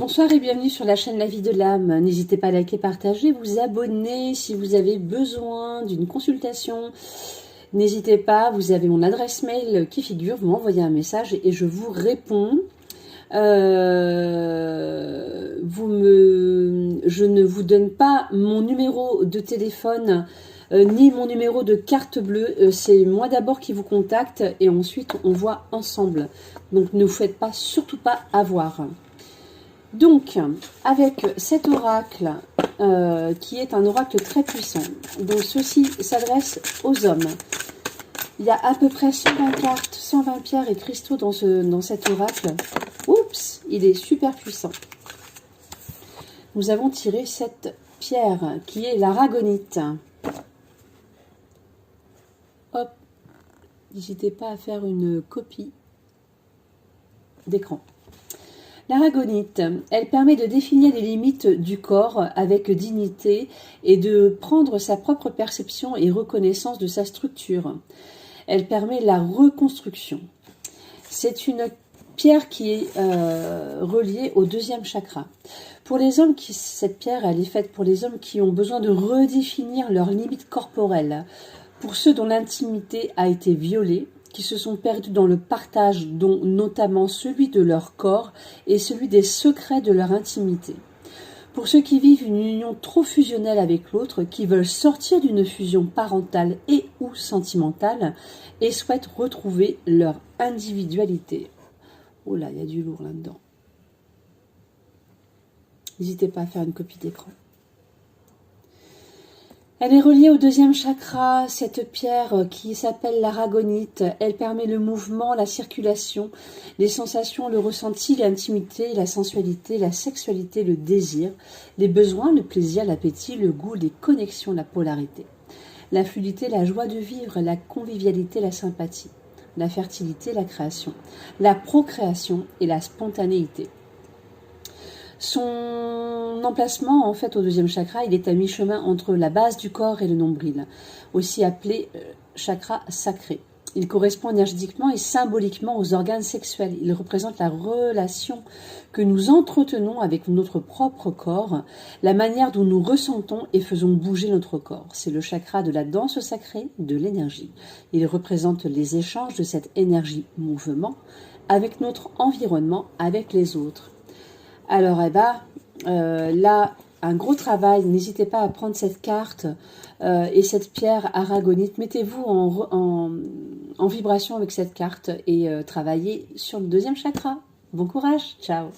Bonsoir et bienvenue sur la chaîne La Vie de l'âme. N'hésitez pas à liker, partager, vous abonner si vous avez besoin d'une consultation. N'hésitez pas, vous avez mon adresse mail qui figure, vous m'envoyez un message et je vous réponds. Je ne vous donne pas mon numéro de téléphone ni mon numéro de carte bleue. C'est moi d'abord qui vous contacte et ensuite on voit ensemble. Donc ne vous faites pas, surtout pas avoir. Donc, avec cet oracle, qui est un oracle très puissant, donc ceci s'adresse aux hommes. Il y a à peu près 120 cartes, 120 pierres et cristaux dans cet oracle. Oups, il est super puissant. Nous avons tiré cette pierre qui est l'aragonite. Hop, n'hésitez pas à faire une copie d'écran. L'aragonite, elle permet de définir les limites du corps avec dignité et de prendre sa propre perception et reconnaissance de sa structure. Elle permet la reconstruction. C'est une pierre qui est reliée au deuxième chakra. Pour les hommes, cette pierre, elle est faite pour les hommes qui ont besoin de redéfinir leurs limites corporelles. Pour ceux dont l'intimité a été violée, qui se sont perdus dans le partage, dont notamment celui de leur corps et celui des secrets de leur intimité. Pour ceux qui vivent une union trop fusionnelle avec l'autre, qui veulent sortir d'une fusion parentale et ou sentimentale et souhaitent retrouver leur individualité. Oh là, il y a du lourd là-dedans. N'hésitez pas à faire une copie d'écran. Elle est reliée au deuxième chakra, cette pierre qui s'appelle l'aragonite. Elle permet le mouvement, la circulation, les sensations, le ressenti, l'intimité, la sensualité, la sexualité, le désir, les besoins, le plaisir, l'appétit, le goût, les connexions, la polarité, la fluidité, la joie de vivre, la convivialité, la sympathie, la fertilité, la création, la procréation et la spontanéité. Son emplacement, en fait, au deuxième chakra, il est à mi-chemin entre la base du corps et le nombril, aussi appelé chakra sacré. Il correspond énergétiquement et symboliquement aux organes sexuels. Il représente la relation que nous entretenons avec notre propre corps, la manière dont nous ressentons et faisons bouger notre corps. C'est le chakra de la danse sacrée, de l'énergie. Il représente les échanges de cette énergie-mouvement avec notre environnement, avec les autres. Alors, là, un gros travail. N'hésitez pas à prendre cette carte et cette pierre aragonite. Mettez-vous en vibration avec cette carte et travaillez sur le deuxième chakra. Bon courage, ciao.